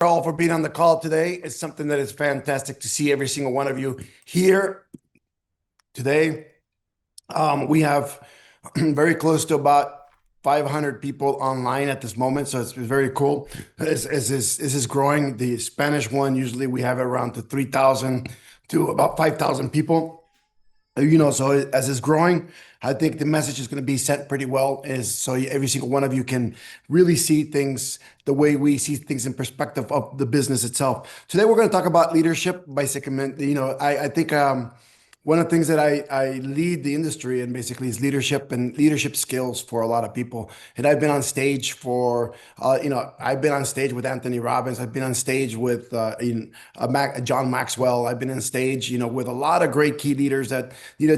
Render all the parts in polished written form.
All for being on the call today. It's something that is fantastic to see every single one of you here today. We have very close to about 500 people online at this moment, so it's very cool. As this is growing, the Spanish one usually we have around to 3,000 to about 5,000 people. So as it's growing, I think the message is going to be sent pretty well. Is so every single one of you can really see things the way we see things in perspective of the business itself. Today we're going to talk about leadership by segment. I think one of the things that I lead the industry in basically is leadership and leadership skills for a lot of people. And I've been on stage I've been on stage with Anthony Robbins. I've been on stage with John Maxwell. I've been on stage, with a lot of great key leaders that,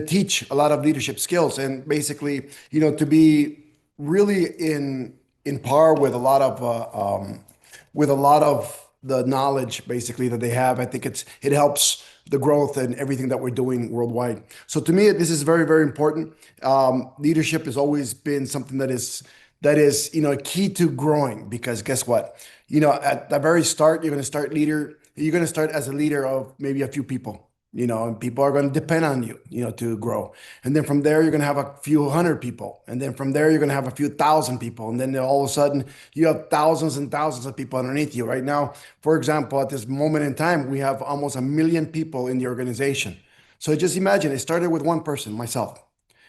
teach a lot of leadership skills and basically, to be really in par with a lot of the knowledge basically that they have. I think it helps the growth and everything that we're doing worldwide. So to me, this is very, very important. Leadership has always been something that is a key to growing, because guess what? At the very start, you're going to start as a leader of maybe a few people. And people are going to depend on you, to grow. And then from there, you're going to have a few hundred people. And then from there, you're going to have a few thousand people. And then all of a sudden, you have thousands and thousands of people underneath you. Right now, for example, at this moment in time, we have almost 1 million people in the organization. So just imagine, it started with one person, myself.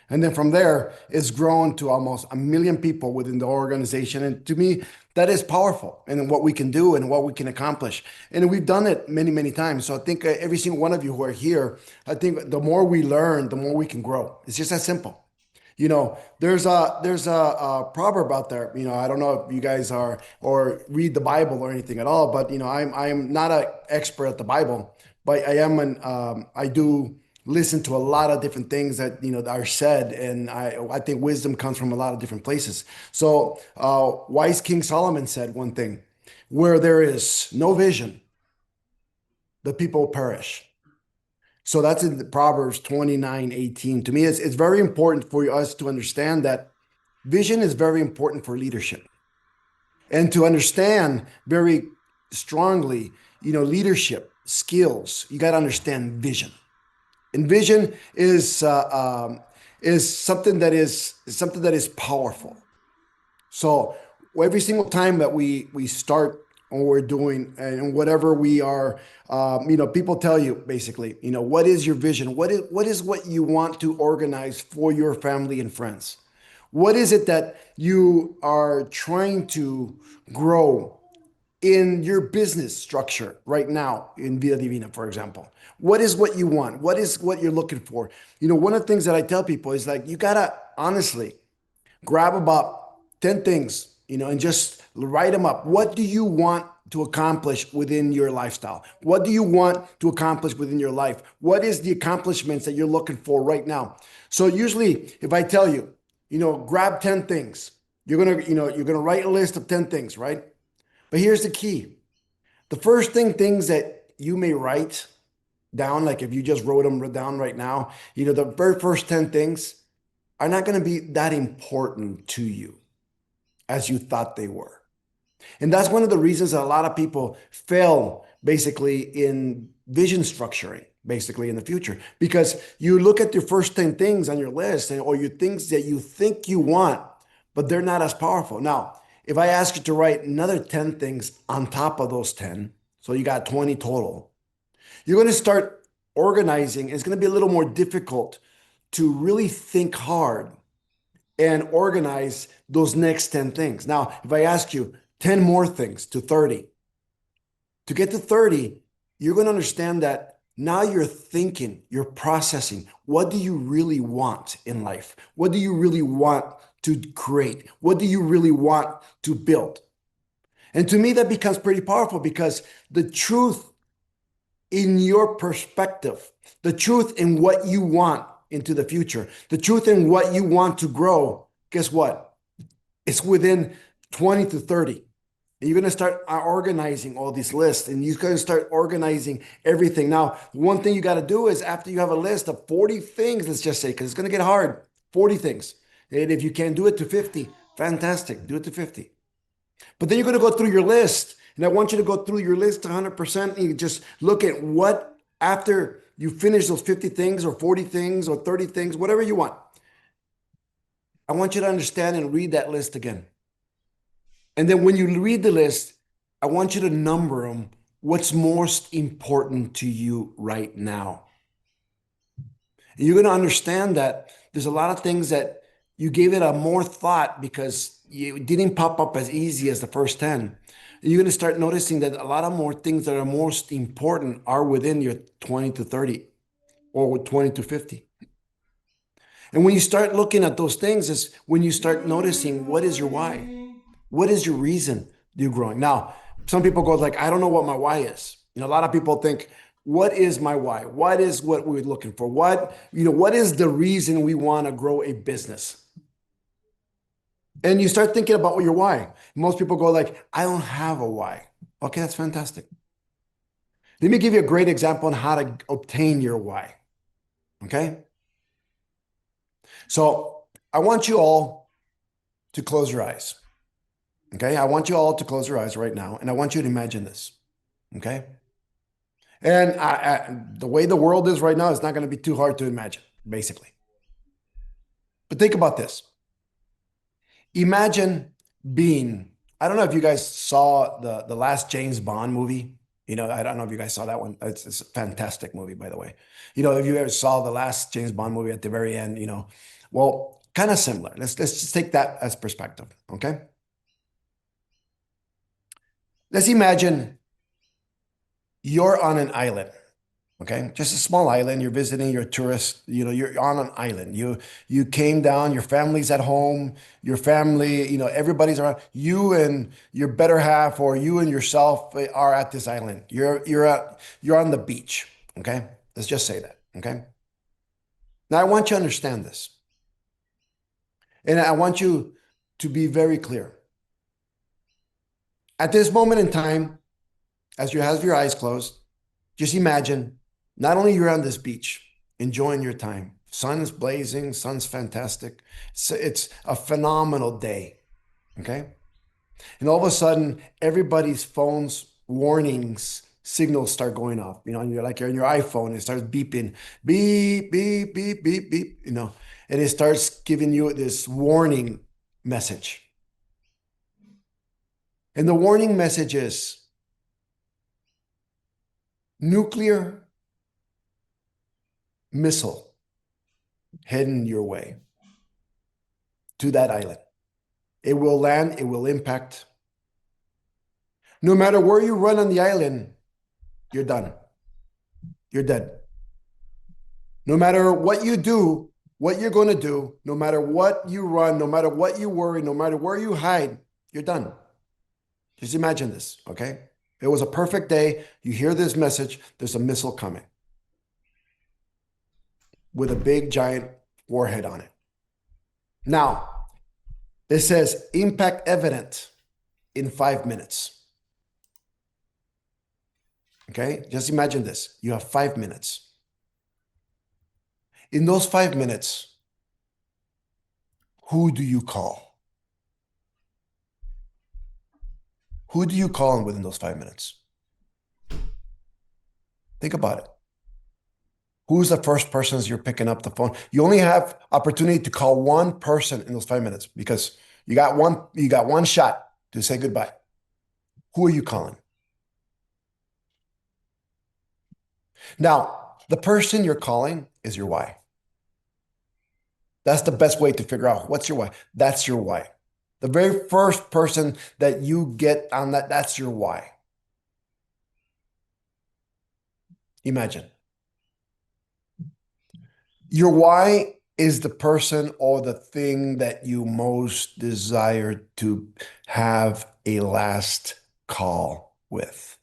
And then from there, it's grown to almost 1 million people within the organization. And to me, that is powerful and what we can do and what we can accomplish. And we've done it many, many times. So I think every single one of you who are here, I think the more we learn, the more we can grow. It's just that simple. There's a proverb out there. I don't know if you guys are or read the Bible or anything at all, but I'm not an expert at the Bible, but I do listen to a lot of different things that are said, and I think wisdom comes from a lot of different places. So wise King Solomon said one thing: where there is no vision, the people perish. So that's in the Proverbs 29:18. To me, it's very important for us to understand that vision is very important for leadership, and to understand very strongly, leadership skills. You got to understand vision. And vision is something that is powerful. So every single time that we start what we're doing and whatever we are, people tell you basically, what is your vision? What is what you want to organize for your family and friends? What is it that you are trying to grow in your business structure right now in Vida Divina, for example? What is what you want? What is what you're looking for? One of the things that I tell people is like, you gotta honestly grab about 10 things, and just write them up. What do you want to accomplish within your lifestyle? What do you want to accomplish within your life? What is the accomplishments that you're looking for right now? So usually if I tell you, grab 10 things, you're gonna write a list of 10 things, right? But here's the key. The first things that you may write down, like if you just wrote them down right now, the very first 10 things are not going to be that important to you as you thought they were. And that's one of the reasons that a lot of people fail basically in vision structuring, basically in the future, because you look at your first 10 things on your list or your things that you think you want, but they're not as powerful. Now, if I ask you to write another 10 things on top of those 10, so you got 20 total, you're going to start organizing. It's going to be a little more difficult to really think hard and organize those next 10 things. Now, if I ask you 10 more things to 30, to get to 30, you're going to understand that now you're thinking, you're processing. What do you really want in life? What do you really want to create? What do you really want to build? And to me, that becomes pretty powerful, because the truth in your perspective, the truth in what you want into the future, the truth in what you want to grow, guess what? It's within 20 to 30. And you're going to start organizing all these lists, and you're going to start organizing everything. Now, one thing you got to do is, after you have a list of 40 things, let's just say, because it's going to get hard, 40 things. And if you can do it to 50, fantastic, do it to 50. But then you're going to go through your list And I want you to go through your list 100% and you just look at what, after you finish those 50 things or 40 things or 30 things, whatever you want. I want you to understand and read that list again. And then when you read the list, I want you to number them. What's most important to you right now? And you're going to understand that there's a lot of things that you gave it a more thought because it didn't pop up as easy as the first 10. And you're going to start noticing that a lot of more things that are most important are within your 20 to 30 or 20 to 50. And when you start looking at those things is when you start noticing what is your why? What is your reason you're growing? Now, some people go like, I don't know what my why is. A lot of people think, what is my why? What is what we're looking for? What is the reason we want to grow a business? And you start thinking about your why. Most people go like, I don't have a why. Okay, that's fantastic. Let me give you a great example on how to obtain your why. Okay? So I want you all to close your eyes. Okay? I want you all to close your eyes right now, and I want you to imagine this. Okay? And the way the world is right now, it's not going to be too hard to imagine, basically. But think about this. Imagine being, I don't know if you guys saw the last James Bond movie. I don't know if you guys saw that one. It's a fantastic movie, by the way. If you ever saw the last James Bond movie at the very end, well, kind of similar. Let's just take that as perspective, okay? Let's imagine you're on an island, okay? Just a small island. You're visiting, you're a tourist, you're on an island. You came down, your family's at home, your family, everybody's around. You and your better half or you and yourself are at this island. You're on the beach, okay? Let's just say that, okay? Now I want you to understand this. And I want you to be very clear. At this moment in time, as you have your eyes closed, just imagine not only you're on this beach enjoying your time. Sun's blazing, sun's fantastic. It's a phenomenal day, okay? And all of a sudden, everybody's phone's warnings signals start going off. And you're like, you're on your iPhone, it starts beeping, beep, beep, beep, beep, beep, and it starts giving you this warning message. And the warning message is nuclear missile heading your way to that island. It will land, it will impact. No matter where you run on the island, you're done. You're dead. No matter what you do, what you're going to do, no matter what you run, no matter what you worry, no matter where you hide, you're done. Just imagine this, okay? It was a perfect day. You hear this message, there's a missile coming with a big giant warhead on it. Now, it says impact evident in 5 minutes. Okay, just imagine this. You have 5 minutes. In those 5 minutes, who do you call? Who do you call within those 5 minutes? Think about it. Who's the first person you're picking up the phone? You only have opportunity to call one person in those 5 minutes because you got one shot to say goodbye. Who are you calling? Now, the person you're calling is your why. That's the best way to figure out what's your why. That's your why. The very first person that you get on that's your why. Imagine. Your why is the person or the thing that you most desire to have a last call with.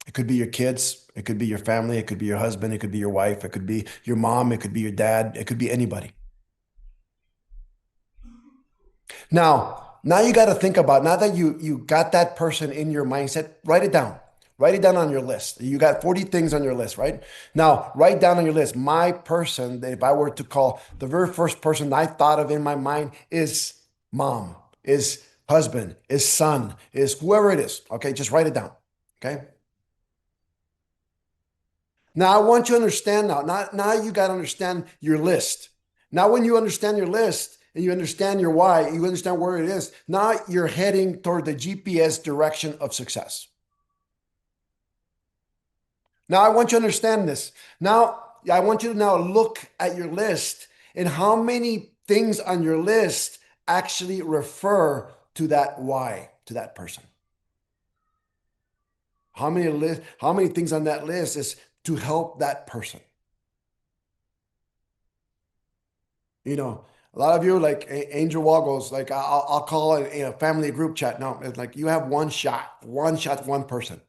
It could be your kids. It could be your family. It could be your husband. It could be your wife. It could be your mom. It could be your dad. It could be anybody. Now you got to think about, now that you got that person in your mindset, write it down. Write it down on your list. You got 40 things on your list, right? Now, write down on your list, my person, that if I were to call, the very first person I thought of in my mind is mom, is husband, is son, is whoever it is. Okay, just write it down. Okay. Now I want you to understand now you got to understand your list. Now, when you understand your list and you understand your why, you understand where it is. Now you're heading toward the GPS direction of success. Now I want you to understand this. Now I want you to now look at your list and how many things on your list actually refer to that why, to that person. How many things on that list is to help that person? You know, a lot of you like Angel Wall goes like I'll call it a family group chat. No, it's like you have one shot, one person.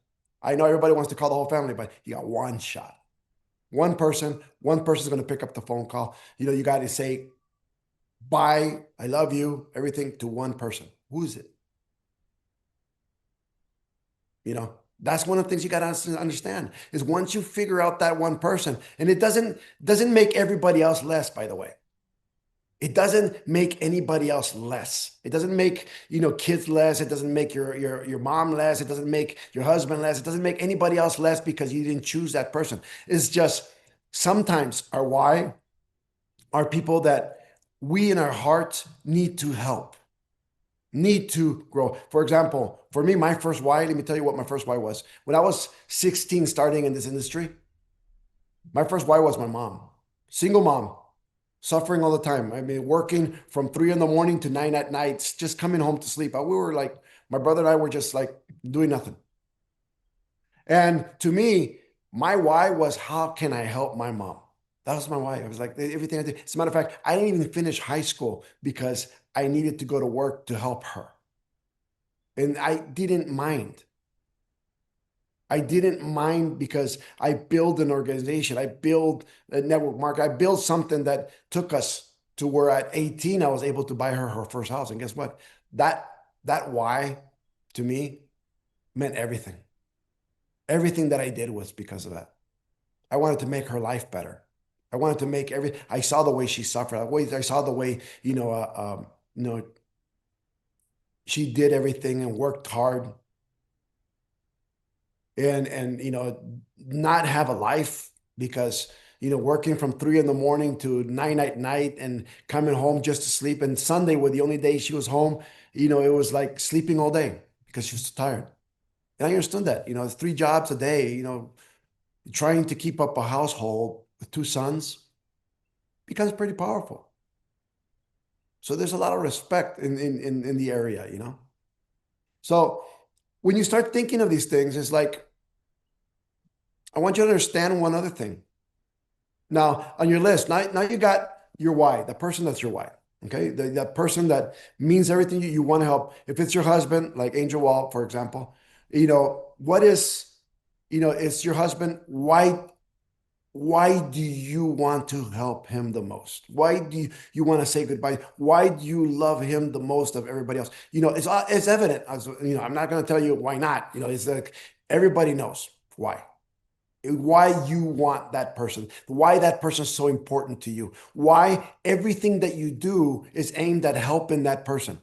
I know everybody wants to call the whole family, but you got one shot. One person's going to pick up the phone call. You know, you got to say bye, I love you, everything to one person. Who is it? You know, that's one of the things you got to understand is once you figure out that one person, and it doesn't make everybody else less, by the way. It doesn't make anybody else less. It doesn't make, kids less. It doesn't make your mom less. It doesn't make your husband less. It doesn't make anybody else less because you didn't choose that person. It's just sometimes our why are people that we in our hearts need to help, need to grow. For example, for me, my first why, let me tell you what my first why was. When I was 16 starting in this industry, my first why was my mom, single mom, suffering all the time. I mean, working from 3 a.m. to 9 p.m, just coming home to sleep. We were like, my brother and I were just like doing nothing. And to me, my why was, how can I help my mom? That was my why. I was like, everything I did. As a matter of fact, I didn't even finish high school because I needed to go to work to help her. And I didn't mind. I didn't mind because I built an organization. I built a network market. I built something that took us to where at 18, I was able to buy her first house. And guess what? That why to me meant everything. Everything that I did was because of that. I wanted to make her life better. I wanted to make I saw the way she suffered. I saw the way, she did everything and worked hard and not have a life because working from 3 a.m. to 9 p.m. and coming home just to sleep, and Sunday was the only day she was home. It was like sleeping all day because she was so tired. And I understood that. It's 3 jobs a day. Trying to keep up a household with 2 sons becomes pretty powerful. So there's a lot of respect in the area. So when you start thinking of these things, it's like, I want you to understand one other thing. Now, on your list, now you got your why, the person that's your why. Okay. That person that means everything you want to help. If it's your husband, like Angel Wall, for example, what is, it's your husband. Why do you want to help him the most? Why do you want to say goodbye? Why do you love him the most of everybody else? It's evident. I'm not going to tell you why not. It's like everybody knows why you want that person, why that person is so important to you, why everything that you do is aimed at helping that person.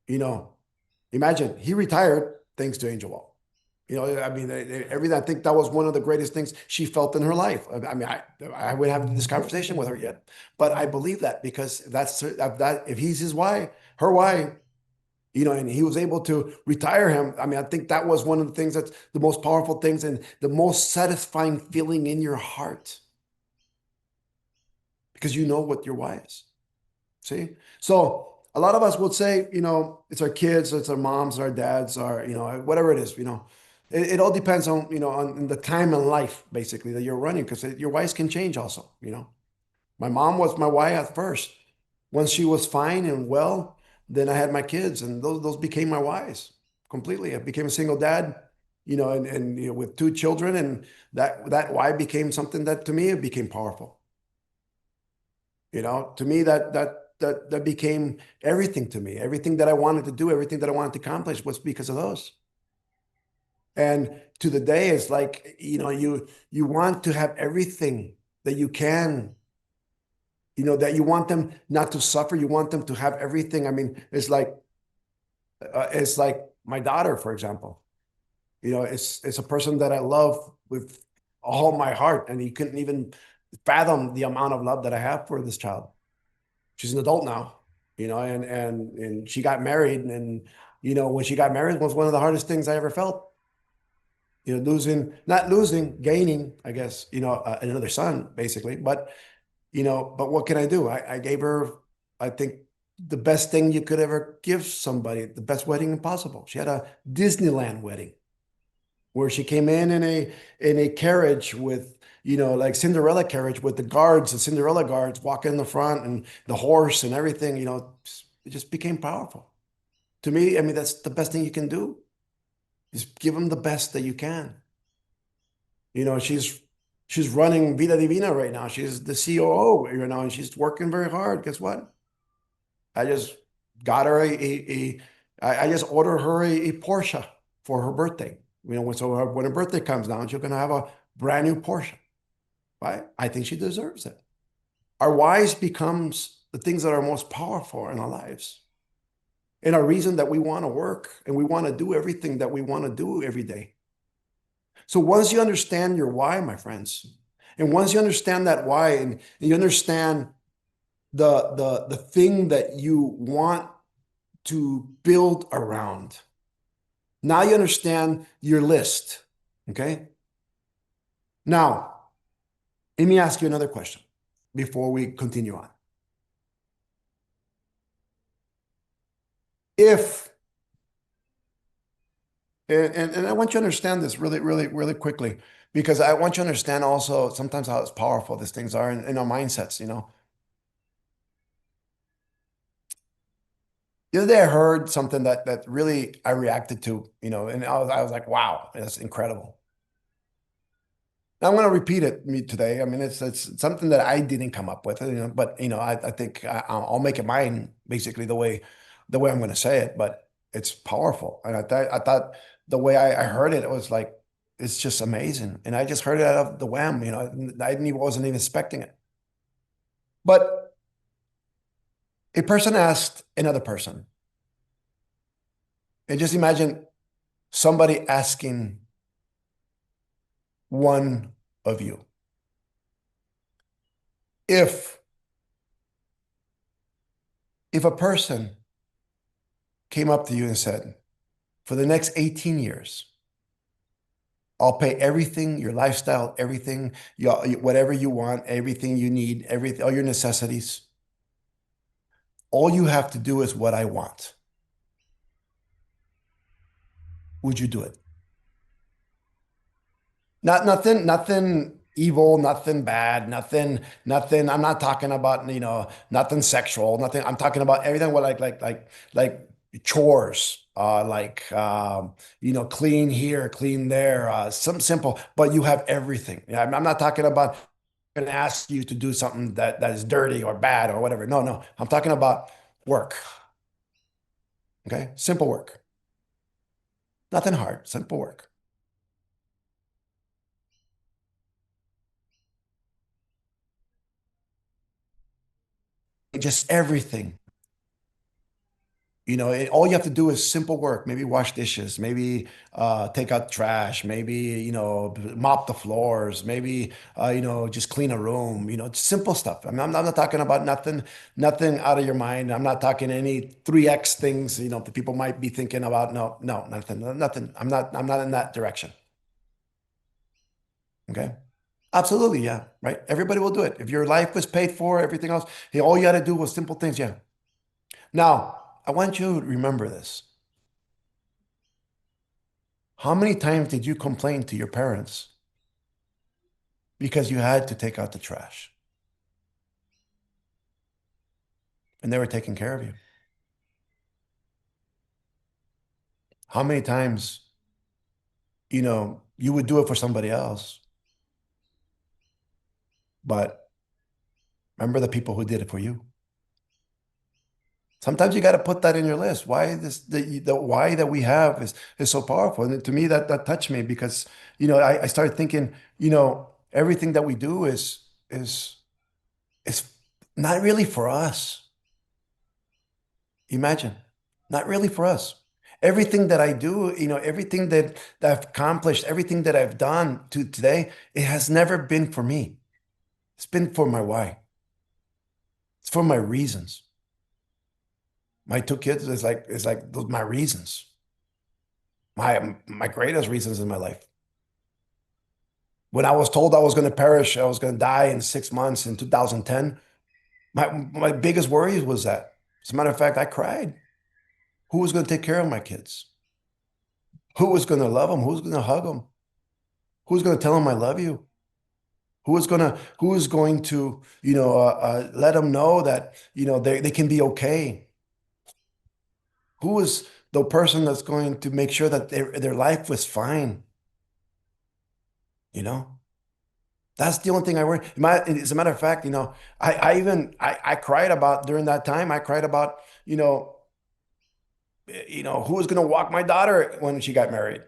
Imagine he retired thanks to Angel Wall. I mean, everything. I think that was one of the greatest things she felt in her life. I mean, I would have this conversation with her yet, but I believe that because that's if he's his why, her why, and he was able to retire him. I mean, I think that was one of the things that's the most powerful things and the most satisfying feeling in your heart because you know what your why is. See? So a lot of us would say, it's our kids, it's our moms, our dads, our, whatever it is, it all depends on, on the time in life, basically, that you're running because your whys can change also, My mom was my why at first. Once she was fine and well, then I had my kids and those became my whys completely. I became a single dad, and with 2 children, and that why became something that to me, it became powerful. To me, that became everything to me. Everything that I wanted to do, everything that I wanted to accomplish was because of those. And to the day, it's like, you want to have everything that you can, that you want them not to suffer. You want them to have everything. I mean, it's like It's like my daughter, for example. It's a person that I love with all my heart, and you couldn't even fathom the amount of love that I have for this child. She's an adult now, and she got married, and when she got married was one of the hardest things I ever felt. Losing, not losing, gaining, I guess, another son, basically. But what can I do? I gave her, I think, the best thing you could ever give somebody, the best wedding possible. She had a Disneyland wedding where she came in a carriage with, like Cinderella carriage with the guards, the Cinderella guards walking in the front and the horse and everything. It just became powerful. To me, I mean, that's the best thing you can do. Just give them the best that you can. She's running Vida Divina right now. She's the COO, and she's working very hard. Guess what? I just got her I just ordered her a Porsche for her birthday. When her birthday comes down, she's gonna have a brand new Porsche. Right? I think she deserves it. Our whys becomes the things that are most powerful in our lives. And our reason that we want to work and we want to do everything that we want to do every day. So once you understand your why, my friends, and once you understand that why, and you understand the thing that you want to build around, now you understand your list. Okay. Now, let me ask you another question before we continue on. If and I want you to understand this really, really, really quickly, because I want you to understand also sometimes how powerful these things are in our mindsets. The other day I heard something that really I reacted to, and I was like, wow, that's incredible. Now I'm going to repeat it me today. I mean, it's something that I didn't come up with, but I think I'll make it mine basically the way I'm going to say it, but it's powerful. And I thought the way I heard it, it was like, it's just amazing. And I just heard it out of the wham, wasn't even expecting it. But a person asked another person, and just imagine somebody asking one of you, if a person came up to you and said, for the next 18 years, I'll pay everything, your lifestyle, everything, whatever you want, everything you need, everything, all your necessities. All you have to do is what I want. Would you do it? Nothing evil, nothing bad, nothing. I'm not talking about, nothing sexual, nothing. I'm talking about everything with like chores, clean here, clean there, some simple, but you have everything. Yeah, I'm not talking about going to ask you to do something that is dirty or bad or whatever. No, no. I'm talking about work. Okay? Simple work. Nothing hard, simple work. Just everything. All you have to do is simple work. Maybe wash dishes, maybe take out trash, maybe, mop the floors, maybe, just clean a room, simple stuff. I mean, I'm not talking about nothing out of your mind. I'm not talking any 3X things, that people might be thinking about. No, no, nothing. I'm not in that direction. Okay. Absolutely. Yeah. Right. Everybody will do it. If your life was paid for, everything else, hey, all you got to do was simple things. Yeah. Now, I want you to remember this. How many times did you complain to your parents because you had to take out the trash and they were taking care of you? How many times, you would do it for somebody else, but remember the people who did it for you? Sometimes you got to put that in your list. Why the why that we have is so powerful. And to me, that touched me because, I started thinking, everything that we do is not really for us. Imagine, not really for us. Everything that I do, everything that I've accomplished, everything that I've done to today, it has never been for me. It's been for my why. It's for my reasons. My two kids is like those my reasons. My greatest reasons in my life. When I was told I was going to perish, I was going to die in 6 months in 2010, my biggest worry was that. As a matter of fact, I cried. Who was going to take care of my kids? Who was going to love them? Who was going to hug them? Who was going to tell them I love you? Who is going to let them know that they can be okay? Who is the person that's going to make sure that their life was fine? You know, that's the only thing I worry. As a matter of fact, I cried about during that time. I cried about who was going to walk my daughter when she got married.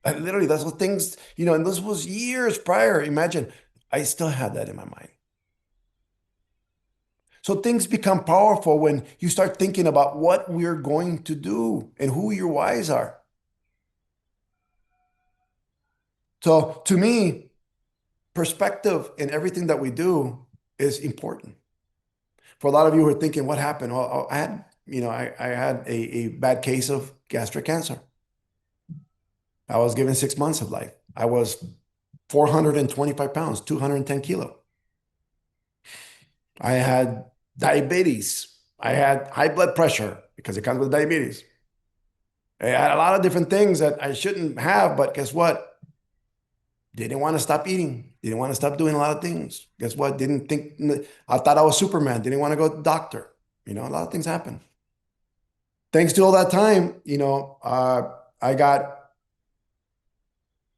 Literally, that's what things, and this was years prior. Imagine, I still had that in my mind. So things become powerful when you start thinking about what we're going to do and who your whys are. So to me, perspective in everything that we do is important. For a lot of you who are thinking, what happened? Well, I had a bad case of gastric cancer. I was given 6 months of life. I was 425 pounds, 210 kilo. I had diabetes. I had high blood pressure because it comes with diabetes. I had a lot of different things that I shouldn't have, but guess what? Didn't want to stop eating. Didn't want to stop doing a lot of things. Guess what? Didn't think, I thought I was Superman. Didn't want to go to the doctor. A lot of things happen. Thanks to all that time, I got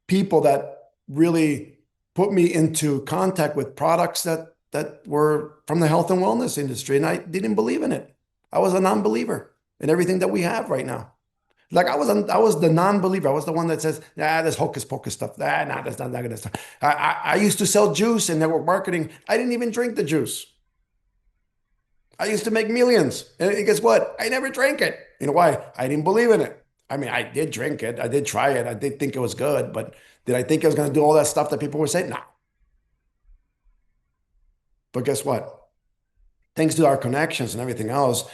people that really put me into contact with products that were from the health and wellness industry, and I didn't believe in it. I was a non-believer in everything that we have right now. Like I was the non-believer. I was the one that says, "Nah, this hocus pocus stuff. Nah, that's not that good stuff." I used to sell juice in network marketing. I didn't even drink the juice. I used to make millions, and guess what? I never drank it. You know why? I didn't believe in it. I mean, I did drink it. I did try it. I did think it was good, but did I think I was going to do all that stuff that people were saying? No. But guess what? Thanks to our connections and everything else,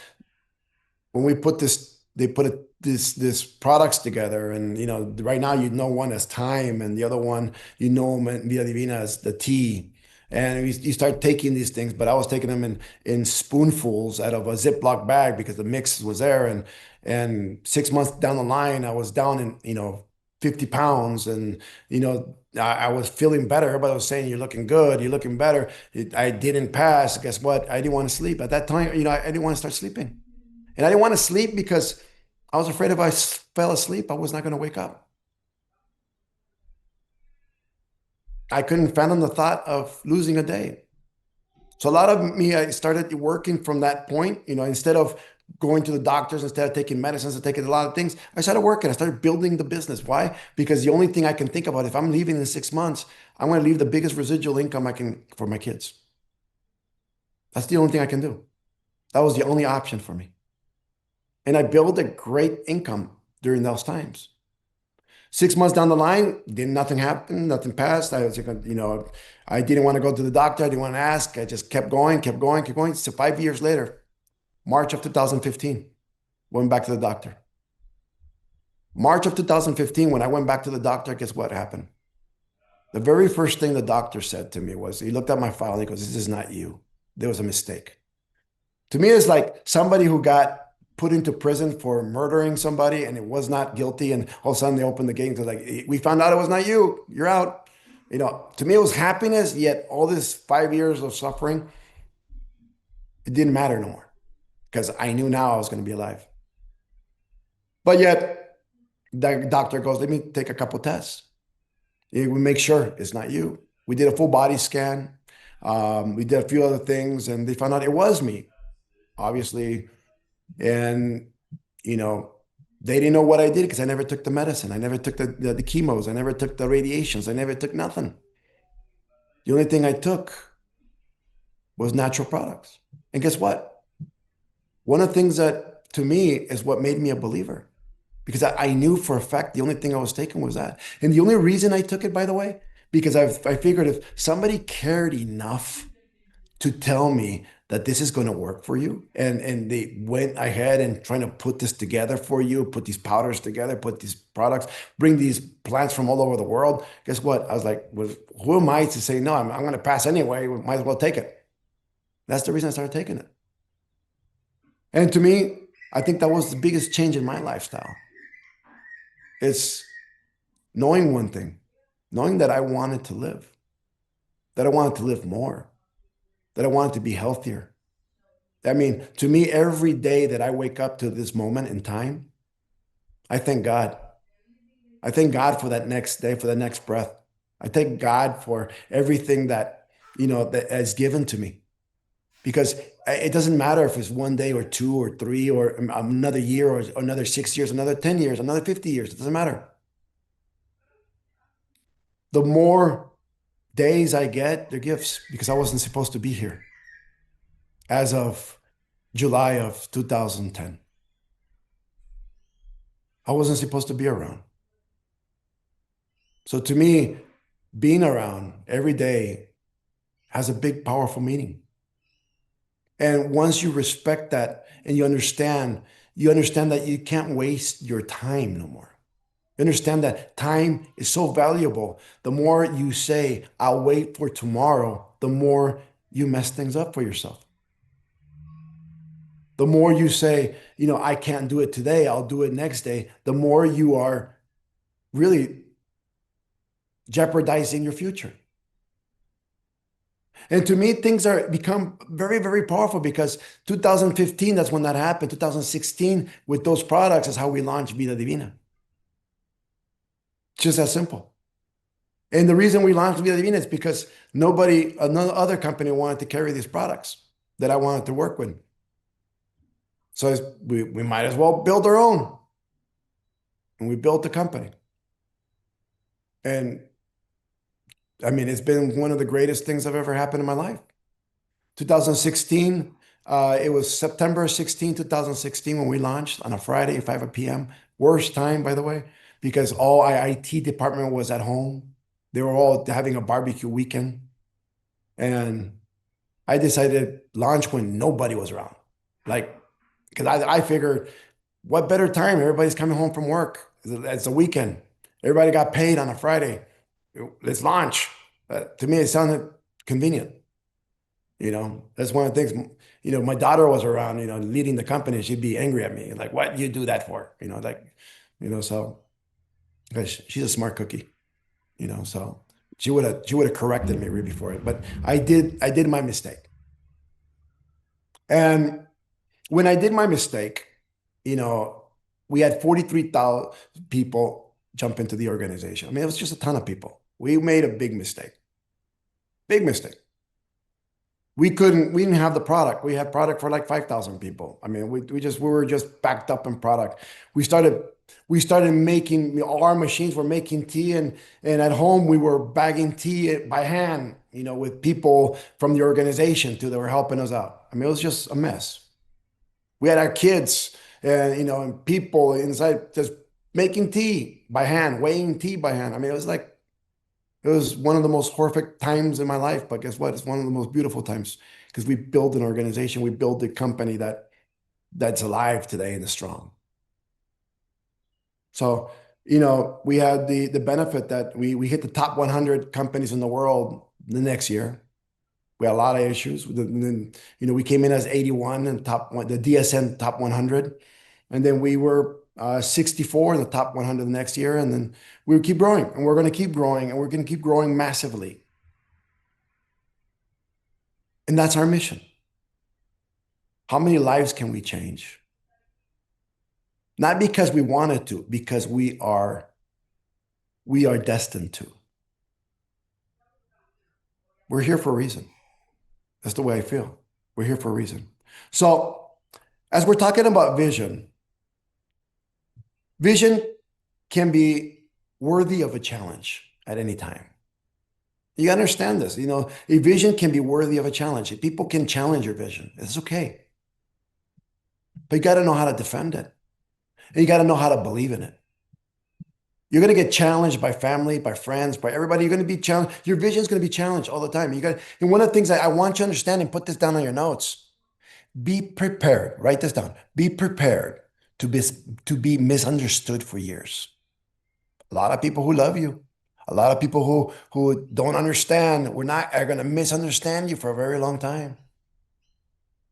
when we put this, they put this products together, and right now one as Time, and the other one Vida Divina as the tea, and you start taking these things. But I was taking them in spoonfuls out of a Ziploc bag because the mix was there, and 6 months down the line, I was down in 50 pounds, and I was feeling better. Everybody was saying, "You're looking good. You're looking better." I didn't pass. Guess what? I didn't want to sleep at that time. I didn't want to start sleeping. And I didn't want to sleep because I was afraid if I fell asleep, I was not going to wake up. I couldn't fathom the thought of losing a day. So a lot of me, I started working from that point, instead of going to the doctors, instead of taking medicines and taking a lot of things, I started working. I started building the business. Why? Because the only thing I can think about, if I'm leaving in 6 months, I'm going to leave the biggest residual income I can for my kids. That's the only thing I can do. That was the only option for me. And I built a great income during those times. 6 months down the line, nothing happened, nothing passed. I was, I didn't want to go to the doctor. I didn't want to ask. I just kept going, kept going, kept going. So 5 years later, March of 2015, went back to the doctor. March of 2015, when I went back to the doctor, guess what happened? The very first thing the doctor said to me was, he looked at my file and he goes, "This is not you. There was a mistake." To me, it's like somebody who got put into prison for murdering somebody and it was not guilty, and all of a sudden they open the gate and they're like, "We found out it was not you. You're out." To me, it was happiness, yet all this 5 years of suffering, it didn't matter no more because I knew now I was going to be alive. But yet the doctor goes, "Let me take a couple tests. We make sure it's not you." We did a full body scan. We did a few other things, and they found out it was me, obviously. And, they didn't know what I did because I never took the medicine. I never took the chemos. I never took the radiations. I never took nothing. The only thing I took was natural products. And guess what? One of the things that to me is what made me a believer because I knew for a fact the only thing I was taking was that. And the only reason I took it, by the way, because I figured if somebody cared enough to tell me that this is going to work for you, and they went ahead and trying to put this together for you, put these powders together, put these products, bring these plants from all over the world. Guess what? I was like, well, who am I to say no? I'm going to pass anyway. We might as well take it. That's the reason I started taking it. And to me, I think that was the biggest change in my lifestyle. It's knowing one thing, knowing that I wanted to live, that I wanted to live more, that I wanted to be healthier. I mean, to me, every day that I wake up to this moment in time, I thank God. I thank God for that next day, for the next breath. I thank God for everything that, that is given to me. Because it doesn't matter if it's one day or two or three or another year or another 6 years, another 10 years, another 50 years. It doesn't matter. The more days I get, they're gifts because I wasn't supposed to be here as of July of 2010. I wasn't supposed to be around. So to me, being around every day has a big, powerful meaning. And once you respect that and you understand that you can't waste your time no more. You understand that time is so valuable. The more you say, I'll wait for tomorrow, the more you mess things up for yourself. The more you say, I can't do it today, I'll do it next day, the more you are really jeopardizing your future. And to me, things are become very, very powerful because 2015, that's when that happened. 2016, with those products, is how we launched Vida Divina. Just that simple. And the reason we launched Vida Divina is because another other company wanted to carry these products that I wanted to work with. So we might as well build our own. And we built the company. And I mean, it's been one of the greatest things that have ever happened in my life. 2016, it was September 16, 2016 when we launched on a Friday, 5 p.m. Worst time, by the way, because all our IT department was at home. They were all having a barbecue weekend. And I decided to launch when nobody was around. Because I figured, what better time? Everybody's coming home from work. It's a weekend. Everybody got paid on a Friday. Let's launch. To me, it sounded convenient. That's one of the things, my daughter was around, leading the company. She'd be angry at me. Like, what do you do that for? So because she's a smart cookie, so she would have corrected me right before it. But I did my mistake. And when I did my mistake, we had 43,000 people jump into the organization. I mean, it was just a ton of people. We made a big mistake. Big mistake. We didn't have the product. We had product for like 5,000 people. I mean, we were just backed up in product. We started making, all our machines were making tea, and at home we were bagging tea by hand, with people from the organization too that were helping us out. I mean, it was just a mess. We had our kids and, and people inside just making tea by hand, weighing tea by hand. I mean, it was one of the most horrific times in my life, but guess what? It's one of the most beautiful times because we built an organization, we built a company that's alive today and is strong. So, we had the benefit that we hit the top 100 companies in the world the next year. We had a lot of issues. Then, we came in as 81 in the DSM top 100. And then we were 64 in the top 100 the next year. And then we would keep growing, and we're going to keep growing, and we're going to keep growing massively. And that's our mission. How many lives can we change? Not because we wanted to, because we are destined to. We're here for a reason. That's the way I feel. We're here for a reason. So as we're talking about vision can be worthy of a challenge at any time. You understand this, a vision can be worthy of a challenge. People can challenge your vision. It's okay. but you got to know how to defend it. And you got to know how to believe in it. You're going to get challenged by family, by friends, by everybody. You're going to be challenged. Your vision is going to be challenged all the time. And one of the things I want you to understand and put this down on your notes, be prepared. Write this down. Be prepared to be, to be misunderstood for years. A lot of people who love you, a lot of people who don't understand, are going to misunderstand you for a very long time.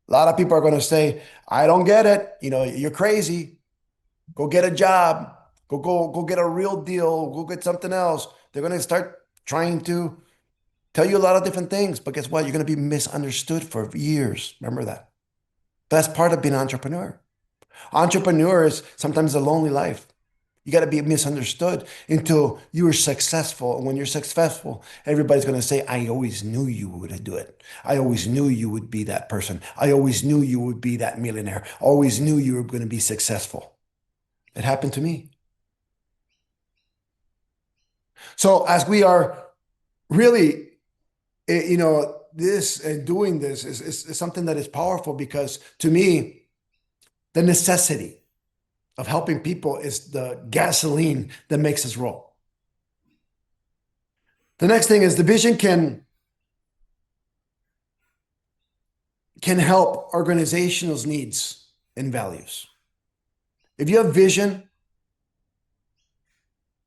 A lot of people are going to say, I don't get it. You're crazy. Go get a job. Go get a real deal. Go get something else. They're going to start trying to tell you a lot of different things. But guess what? You're going to be misunderstood for years. Remember that. That's part of being an entrepreneur. Entrepreneur is sometimes a lonely life. You got to be misunderstood until you are successful. And when you're successful, everybody's going to say, I always knew you would do it. I always knew you would be that person. I always knew you would be that millionaire. I always knew you were going to be successful. It happened to me. So as we are really, this and doing this is something that is powerful, because to me, the necessity of helping people is the gasoline that makes us roll. The next thing is the vision can help organizational needs and values. If you have vision,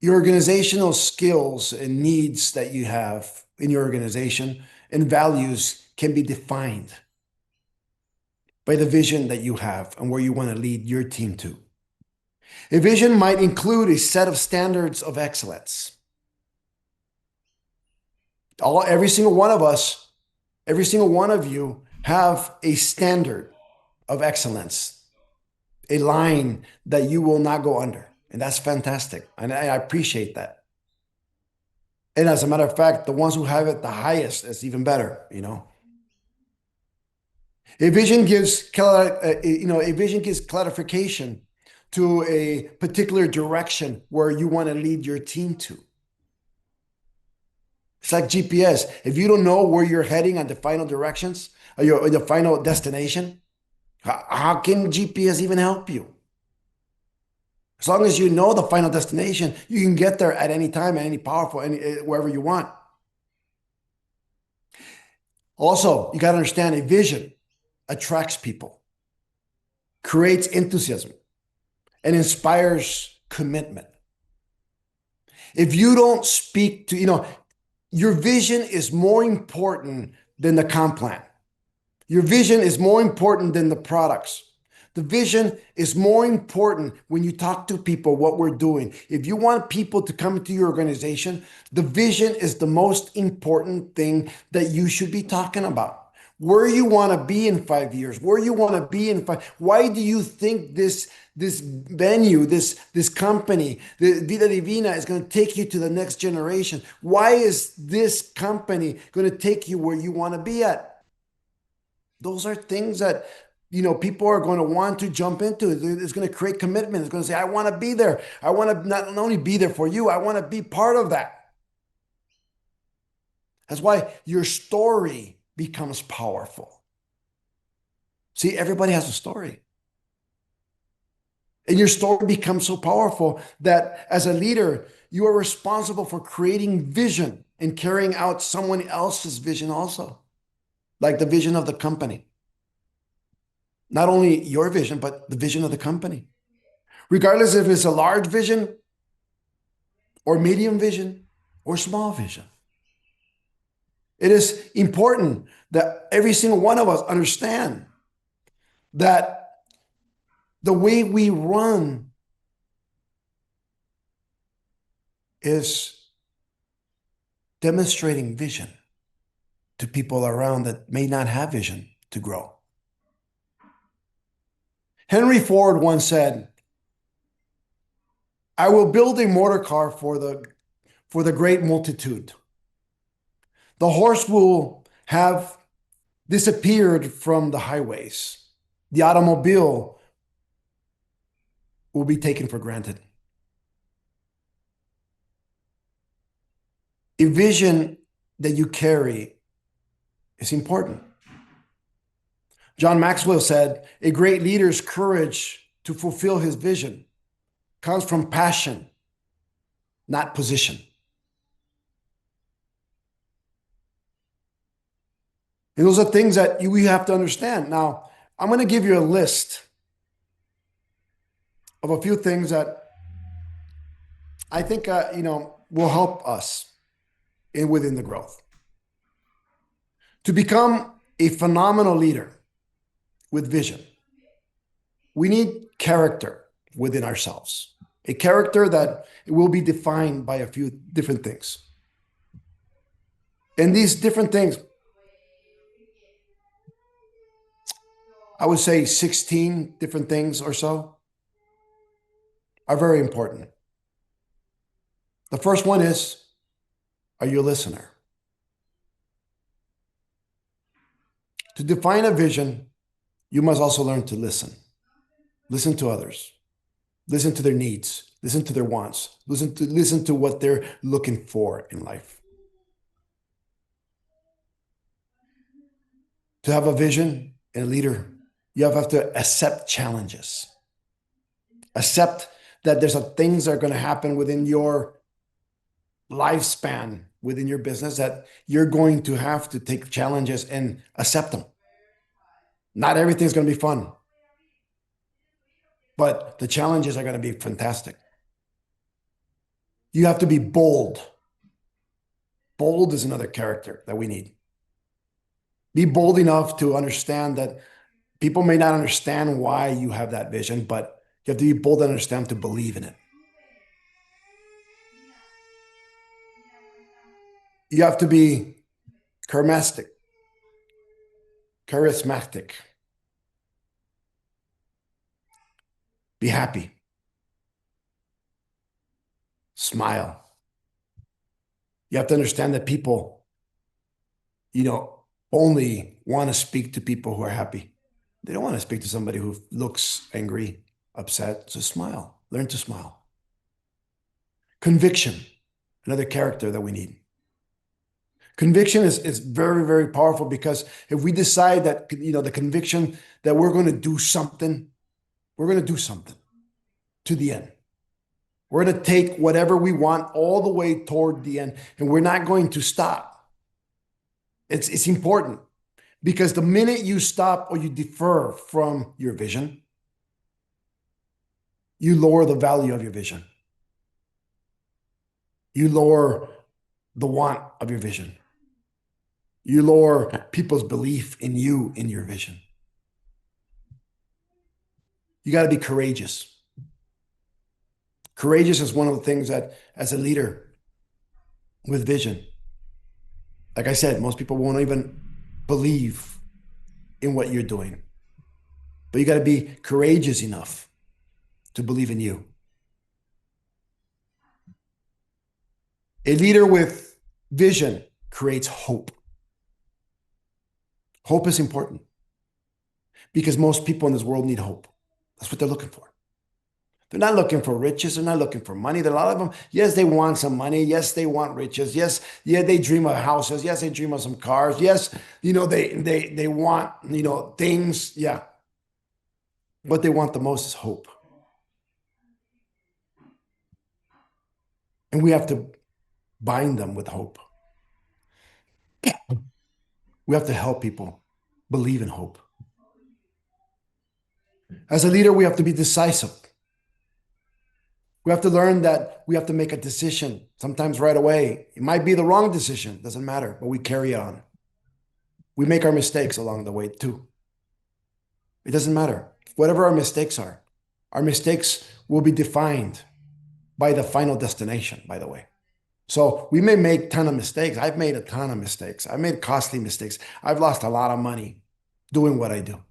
your organizational skills and needs that you have in your organization and values can be defined by the vision that you have and where you want to lead your team to. A vision might include a set of standards of excellence. Every single one of us, every single one of you have a standard of excellence, a line that you will not go under. And that's fantastic. And I appreciate that. And as a matter of fact, the ones who have it the highest is even better, A vision gives, a vision gives clarification to a particular direction where you want to lead your team to. It's like GPS. If you don't know where you're heading on the final directions or the final destination, how can GPS even help you? As long as you know the final destination, you can get there at any time, at any powerful, wherever you want. Also, you got to understand, a vision attracts people, creates enthusiasm, and inspires commitment. If you don't speak to, your vision is more important than the comp plan. Your vision is more important than the products. The vision is more important when you talk to people what we're doing. If you want people to come into your organization, the vision is the most important thing that you should be talking about. Where you want to be in 5 years, where you want to be in why do you think this venue, this company, the Vida Divina, is going to take you to the next generation? Why is this company going to take you where you want to be at? Those are things that people are going to want to jump into. It's going to create commitment. It's going to say, I want to be there. I want to not only be there for you, I want to be part of that. That's why your story becomes powerful. See, everybody has a story. And your story becomes so powerful that as a leader, you are responsible for creating vision and carrying out someone else's vision also, like the vision of the company. Not only your vision, but the vision of the company. Regardless if it's a large vision or medium vision or small vision. It is important that every single one of us understand that the way we run is demonstrating vision to people around that may not have vision to grow. Henry Ford once said, I will build a motor car for the great multitude. The horse will have disappeared from the highways. The automobile will be taken for granted. A vision that you carry is important. John Maxwell said, a great leader's courage to fulfill his vision comes from passion, not position. And those are things that we have to understand. Now, I'm going to give you a list of a few things that I think, will help us within the growth. To become a phenomenal leader with vision, we need character within ourselves, a character that will be defined by a few different things. And these different things, I would say 16 different things or so, are very important. The first one is, are you a listener? To define a vision, you must also learn to listen. Listen to others. Listen to their needs. Listen to their wants. Listen to what they're looking for in life. To have a vision and a leader, you have to accept challenges. Accept that there's things that are going to happen within your lifespan, within your business, that you're going to have to take challenges and accept them. Not everything's going to be fun, but the challenges are going to be fantastic. You have to be bold. Bold is another character that we need. Be bold enough to understand that people may not understand why you have that vision, but you have to be bold and understand to believe in it. You have to be charismatic. Be happy. Smile. You have to understand that people, only want to speak to people who are happy. They don't want to speak to somebody who looks angry, upset. So smile. Learn to smile. Conviction, another character that we need. Conviction is very, very powerful, because if we decide that, the conviction that we're going to do something, we're going to do something to the end. We're going to take whatever we want all the way toward the end, and we're not going to stop. It's important, because the minute you stop or you defer from your vision, you lower the value of your vision. You lower the want of your vision. You lower people's belief in you, in your vision. You got to be courageous. Courageous is one of the things that, as a leader with vision, like I said, most people won't even believe in what you're doing. But you got to be courageous enough to believe in you. A leader with vision creates hope. Hope is important, because most people in this world need hope. That's what they're looking for. They're not looking for riches. They're not looking for money. A lot of them, yes, they want some money. Yes, they want riches. Yes, yeah, they dream of houses. Yes, they dream of some cars. Yes, they want, things. Yeah. What they want the most is hope. And we have to bind them with hope. We have to help people believe in hope. As a leader, we have to be decisive. We have to learn that we have to make a decision, sometimes right away. It might be the wrong decision, doesn't matter, but we carry on. We make our mistakes along the way too. It doesn't matter. Whatever our mistakes will be defined by the final destination, by the way. So we may make a ton of mistakes. I've made a ton of mistakes. I've made costly mistakes. I've lost a lot of money doing what I do.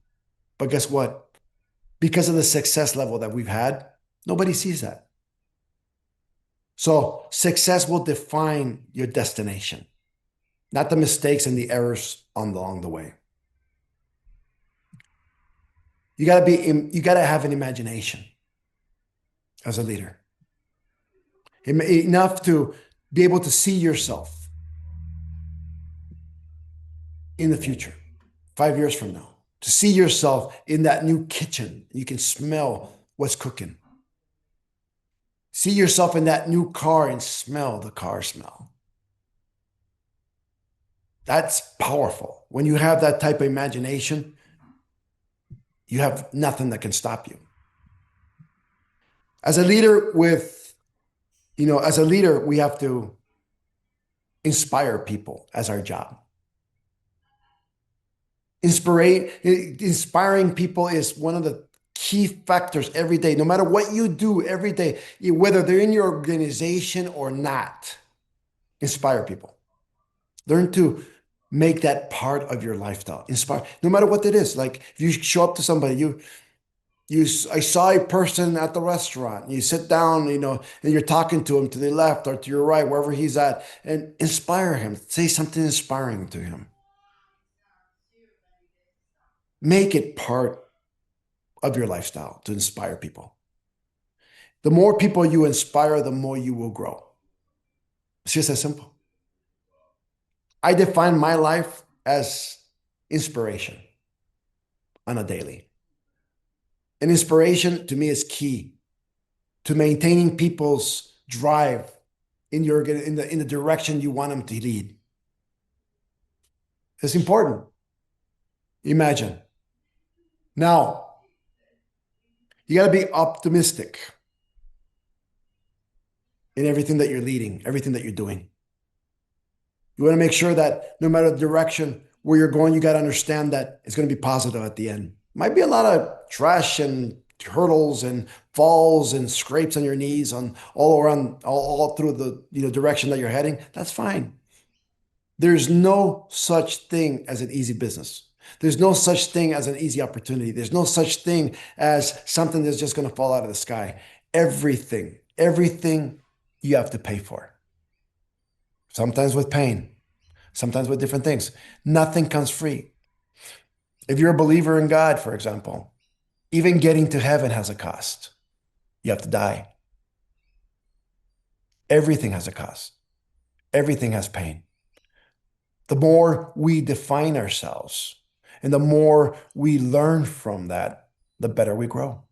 But guess what? Because of the success level that we've had, nobody sees that. So success will define your destination, not the mistakes and the errors along the way. You got to have an imagination as a leader. Enough to be able to see yourself in the future, 5 years from now, to see yourself in that new kitchen. You can smell what's cooking. See yourself in that new car and smell the car smell. That's powerful. When you have that type of imagination, you have nothing that can stop you. As a leader as a leader, we have to inspire people as our job. Inspiring people is one of the key factors every day, no matter what you do every day, whether they're in your organization or not. Inspire people. Learn to make that part of your lifestyle. Inspire, no matter what it is. Like if you show up to somebody, I saw a person at the restaurant. You sit down, and you're talking to him to the left or to your right, wherever he's at, and inspire him. Say something inspiring to him. Make it part of your lifestyle to inspire people. The more people you inspire, the more you will grow. It's just that simple. I define my life as inspiration on a daily. And inspiration to me is key to maintaining people's drive in the direction you want them to lead. It's important. Imagine. Now, you got to be optimistic in everything that you're leading, everything that you're doing. You want to make sure that no matter the direction where you're going, you got to understand that it's going to be positive at the end. Might be a lot of trash and hurdles and falls and scrapes on your knees all through the direction that you're heading. That's fine. There's no such thing as an easy business. There's no such thing as an easy opportunity. There's no such thing as something that's just going to fall out of the sky. Everything you have to pay for. Sometimes with pain, sometimes with different things. Nothing comes free. If you're a believer in God, for example, even getting to heaven has a cost. You have to die. Everything has a cost. Everything has pain. The more we define ourselves and the more we learn from that, the better we grow.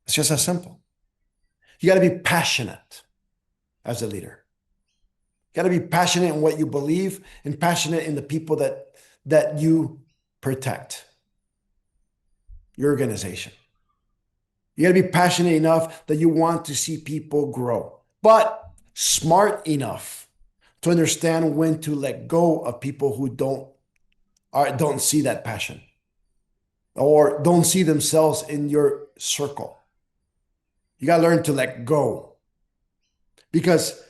It's just as simple. You got to be passionate as a leader. You got to be passionate in what you believe and passionate in the people that you protect. Your organization. You got to be passionate enough that you want to see people grow, but smart enough to understand when to let go of people who don't see that passion or don't see themselves in your circle. You got to learn to let go, because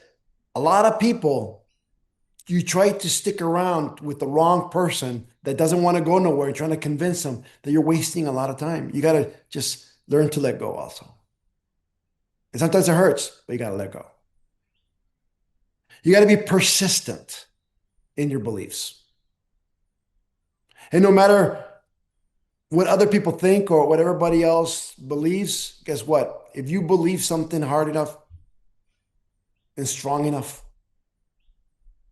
a lot of people, you try to stick around with the wrong person that doesn't want to go nowhere and trying to convince them that you're wasting a lot of time. You got to just learn to let go also. And sometimes it hurts, but you got to let go. You got to be persistent in your beliefs. And no matter what other people think or what everybody else believes, guess what? If you believe something hard enough and strong enough,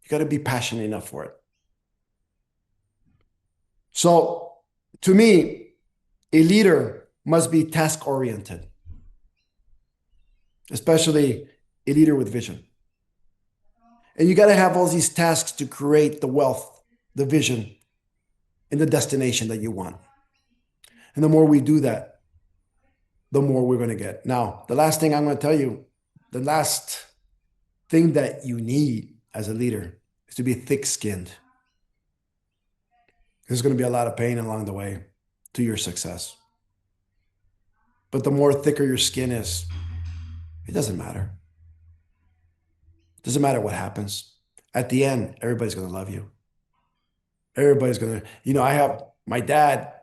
you got to be passionate enough for it. So to me, a leader must be task-oriented, especially a leader with vision. And you got to have all these tasks to create the wealth, the vision, and the destination that you want. And the more we do that, the more we're going to get. Now, the last thing I'm going to tell you, the last thing that you need as a leader is to be thick-skinned. There's going to be a lot of pain along the way to your success. But the more thicker your skin is, it doesn't matter. It doesn't matter what happens. At the end, everybody's going to love you. Everybody's going to, I have my dad,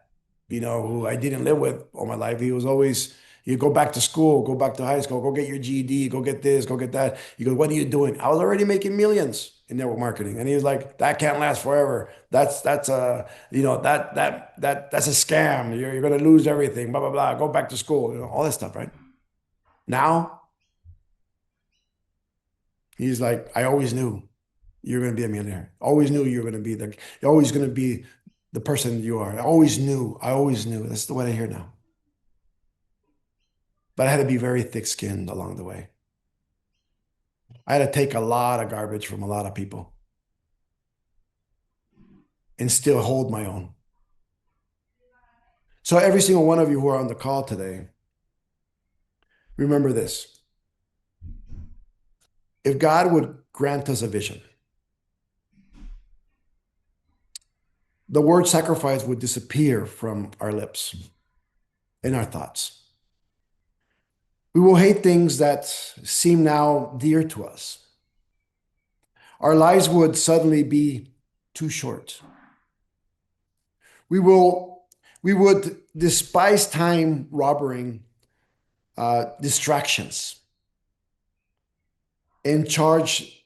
who I didn't live with all my life. He was always, you go back to school, go back to high school, go get your GED, go get this, go get that. You go, what are you doing? I was already making millions in network marketing. And he was like, that can't last forever. That's a scam. You're going to lose everything, blah, blah, blah. Go back to school, all that stuff, right? Now, he's like, I always knew you're going to be a millionaire. Always knew you were going to be you're always going to be the person you are. I always knew. I always knew. That's the way I hear now. But I had to be very thick-skinned along the way. I had to take a lot of garbage from a lot of people and still hold my own. So every single one of you who are on the call today, remember this. If God would grant us a vision, the word sacrifice would disappear from our lips and our thoughts. We will hate things that seem now dear to us. Our lives would suddenly be too short. We would despise time robbing distractions and charge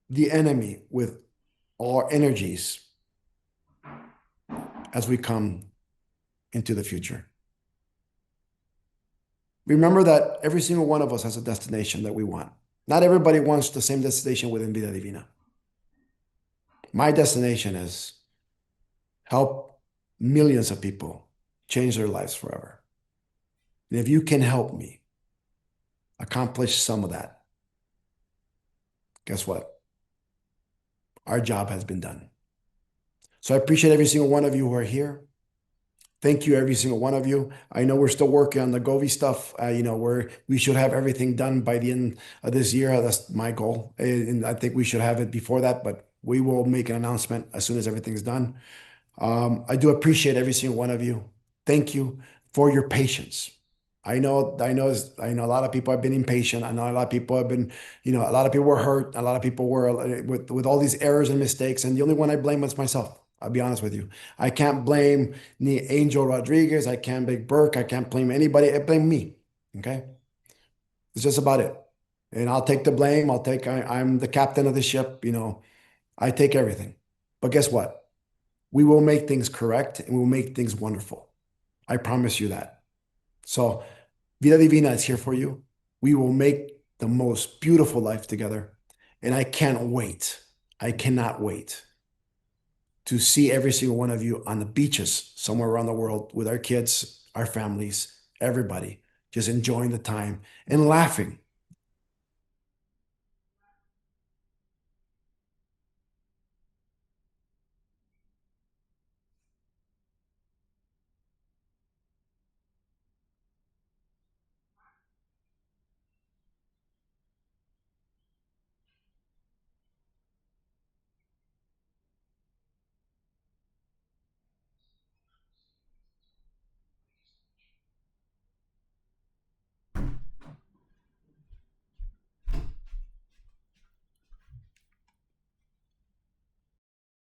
the enemy with our energies as we come into the future. Remember that every single one of us has a destination that we want. Not everybody wants the same destination within Vida Divina. My destination is help millions of people change their lives forever. And if you can help me accomplish some of that, guess what? Our job has been done. So I appreciate every single one of you who are here. Thank you, every single one of you. I know we're still working on the Govi stuff. We should have everything done by the end of this year. That's my goal. And I think we should have it before that, but we will make an announcement as soon as everything's done. I do appreciate every single one of you. Thank you for your patience. I know a lot of people have been impatient. I know a lot of people have been, a lot of people were hurt. A lot of people were with all these errors and mistakes. And the only one I blame is myself. I'll be honest with you. I can't blame Angel Rodriguez. I can't blame Burke. I can't blame anybody. I blame me. Okay. It's just about it. And I'll take the blame. I'm the captain of the ship. I take everything. But guess what? We will make things correct and we'll make things wonderful. I promise you that. So Vida Divina is here for you. We will make the most beautiful life together. And I can't wait. I cannot wait to see every single one of you on the beaches somewhere around the world with our kids, our families, everybody, just enjoying the time and laughing